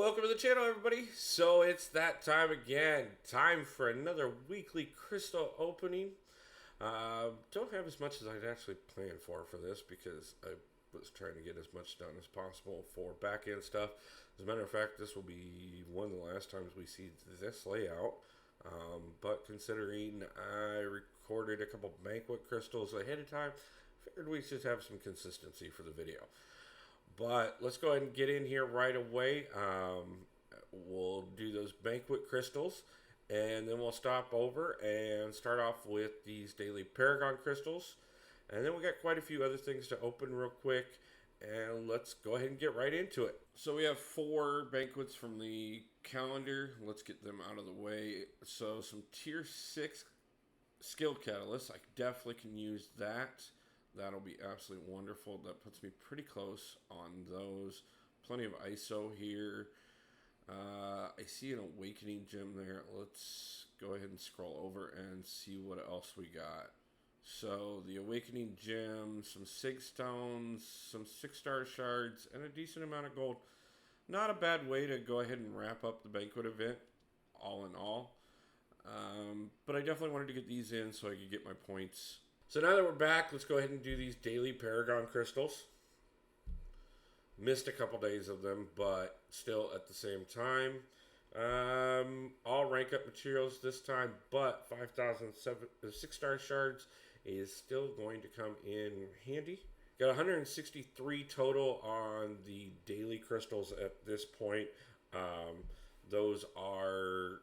Welcome to the channel, everybody. So it's that time again. Time for another weekly crystal opening. Don't have as much as I'd actually planned for this because I was trying to get as much done as possible for back end stuff. As a matter of fact, this will be one of the last times we see this layout. But considering I recorded a couple Banquet crystals ahead of time, figured we should have some consistency for the video. But let's go ahead and get in here right away. We'll do those Banquet crystals, and then we'll stop over and start off with these daily Paragon crystals. And then we got quite a few other things to open real quick, and let's go ahead and get right into it. So we have 4 Banquets from the calendar. Let's get them out of the way. So some tier 6 skill catalysts. I definitely can use that. That'll be absolutely wonderful. That puts me pretty close on those. Plenty of ISO here. I see an Awakening gem there. Let's go ahead and scroll over and see what else we got. So the Awakening gem, some Sig stones, some 6-star shards, and a decent amount of gold. Not a bad way to go ahead and wrap up the Banquet event, all in all. But I definitely wanted to get these in so I could get my points. So now that we're back, let's go ahead and do these daily Paragon crystals. Missed a couple days of them, but still at the same time. All rank up materials this time, but 6-star shards is still going to come in handy. Got 163 total on the daily crystals at this point. Those are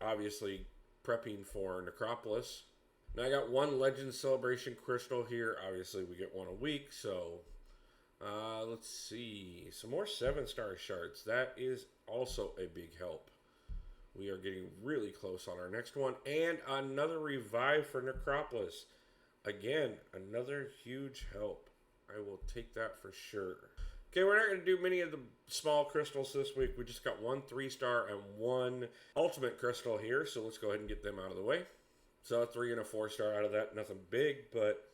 obviously prepping for Necropolis. Now I got 1 Legend Celebration crystal here. Obviously we get 1 a week, so let's see. Some more 7-star shards. That is also a big help. We are getting really close on our next one. And another revive for Necropolis. Again, another huge help. I will take that for sure. Okay, we're not going to do many of the small crystals this week. We just got 1 3-star and 1 ultimate crystal here, so let's go ahead and get them out of the way. So a 3 and a 4-star out of that. Nothing big, but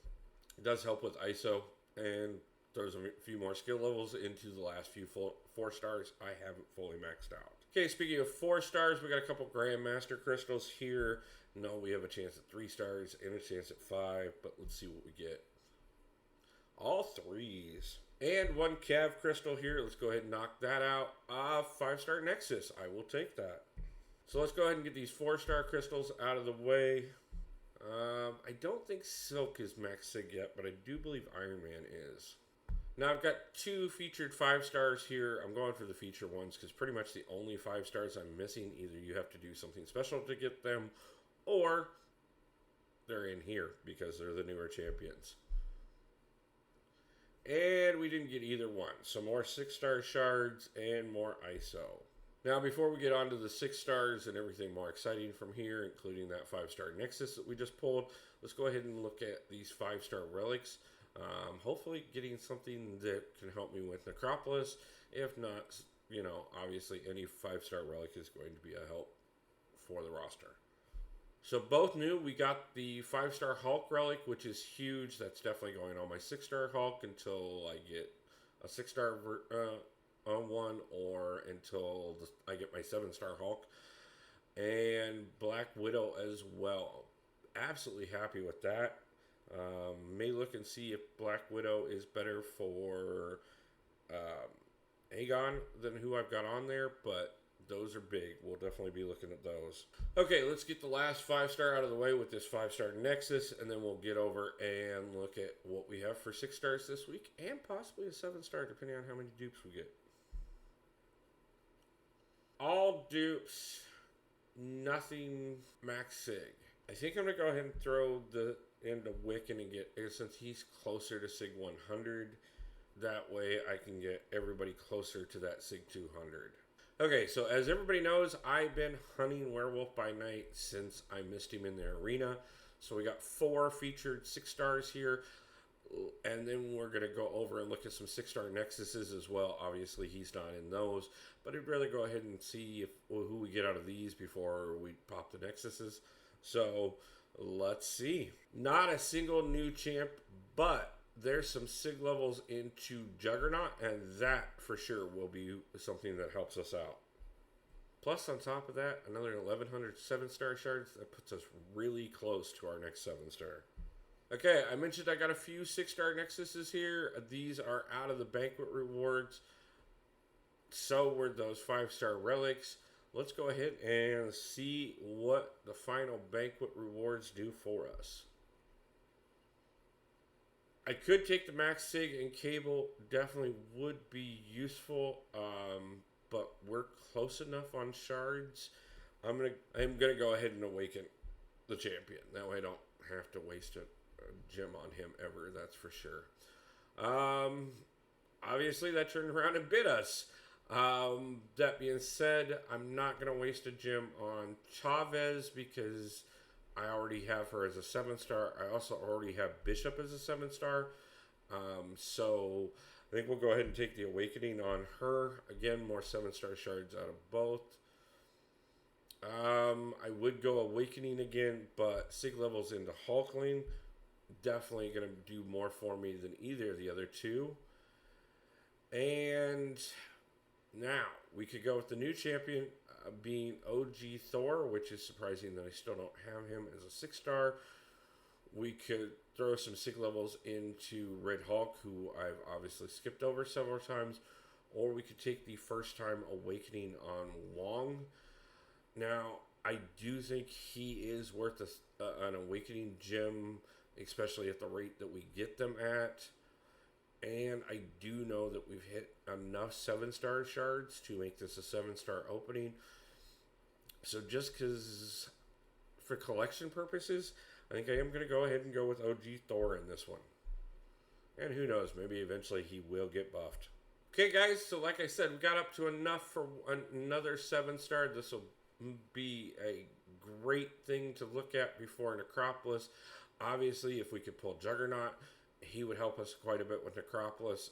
it does help with ISO and throws a few more skill levels into the last few 4 stars I haven't fully maxed out. Okay, speaking of 4 stars, we got a couple Grandmaster crystals here. No, we have a chance at 3 stars and a chance at 5, but let's see what we get. All 3s. And 1 Cav crystal here. Let's go ahead and knock that out. 5-star Nexus. I will take that. So let's go ahead and get these 4-star crystals out of the way. I don't think Silk is max sig yet, but I do believe Iron Man is. Now I've got 2 featured 5 stars here. I'm going for the feature ones because pretty much the only 5 stars I'm missing, either you have to do something special to get them, or they're in here because they're the newer champions. And we didn't get either one. So more 6-star shards and more ISO. Now, before we get on to the 6 stars and everything more exciting from here, including that 5-star Nexus that we just pulled, let's go ahead and look at these 5-star relics. Hopefully getting something that can help me with Necropolis. If not, you know, obviously any 5-star relic is going to be a help for the roster. So both new, we got the 5-star Hulk relic, which is huge. That's definitely going on my 6-star Hulk until I get a 6-star one, or until I get my 7-star Hulk. And Black Widow as well. Absolutely happy with that. May look and see if Black Widow is better for Aegon than who I've got on there, but those are big. We'll definitely be looking at those. Okay, let's get the last 5-star out of the way with this 5-star Nexus, and then we'll get over and look at what we have for 6 stars this week, and possibly a 7-star depending on how many dupes we get. All dupes, nothing max sig. I think I'm going to go ahead and throw the into Wiccan and get, since he's closer to sig 100, that way I can get everybody closer to that sig 200. Okay, so as everybody knows, I've been hunting Werewolf by Night since I missed him in the arena. So we got 4 featured 6 stars here. And then we're going to go over and look at some 6-star Nexuses as well. Obviously, he's not in those. But I'd rather go ahead and see who we get out of these before we pop the Nexuses. So, let's see. Not a single new champ, but there's some sig levels into Juggernaut, and that for sure will be something that helps us out. Plus, on top of that, another 1,100 7-star shards. That puts us really close to our next 7-star. Okay, I mentioned I got a few 6-star Nexuses here. These are out of the Banquet rewards. So were those 5-star relics. Let's go ahead and see what the final Banquet rewards do for us. I could take the Max Sig and Cable. Definitely would be useful. But we're close enough on shards. I'm gonna go ahead and awaken the champion. That way I don't have to waste a gem on him ever. That's for sure. Obviously that turned around and bit us. That being said, I'm not gonna waste a gem on Chavez because I already have her as a 7-star. I also already have Bishop as a 7-star. So I think we'll go ahead and take the Awakening on her. Again, more 7-star shards out of both. I would go Awakening again, but Sig levels into Hulkling. Definitely going to do more for me than either of the other two. And now, we could go with the new champion being OG Thor, which is surprising that I still don't have him as a 6-star. We could throw some sig levels into Red Hulk, who I've obviously skipped over several times. Or we could take the first time Awakening on Wong. Now, I do think he is worth an Awakening gem, especially at the rate that we get them at. And I do know that we've hit enough 7-star shards to make this a 7-star opening. So just because, for collection purposes, I think I am going to go ahead and go with OG Thor in this one. And who knows, maybe eventually he will get buffed. Okay, guys, so like I said, we got up to enough for another 7-star. This will be a great thing to look at before Necropolis. Obviously, if we could pull Juggernaut, he would help us quite a bit with Necropolis,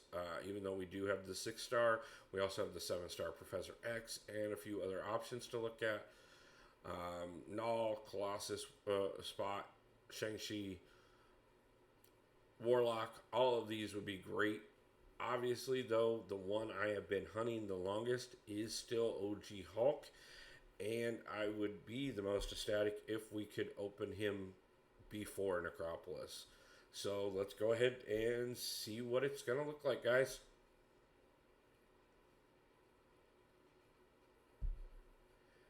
even though we do have the 6-star. We also have the 7-star Professor X and a few other options to look at. Null, Colossus, Spot, Shang-Chi, Warlock, all of these would be great. Obviously, though, the one I have been hunting the longest is still OG Hulk, and I would be the most ecstatic if we could open him before Necropolis. So let's go ahead and see what it's going to look like, guys.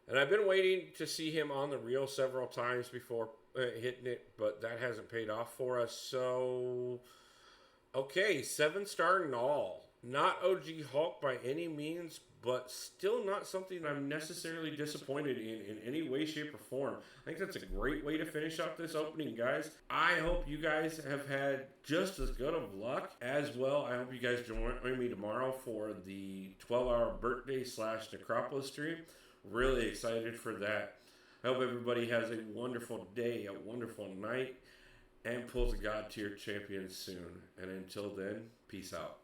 And I've been waiting to see him on the reel several times before hitting it, but that hasn't paid off for us. So, okay, 7-star Null. Not OG Hulk by any means, but still not something I'm necessarily disappointed in any way, shape, or form. I think that's a great way to finish up this opening, guys. I hope you guys have had just as good of luck as well. I hope you guys join me tomorrow for the 12-hour birthday / Necropolis stream. Really excited for that. I hope everybody has a wonderful day, a wonderful night, and pulls a God tier champion soon. And until then, peace out.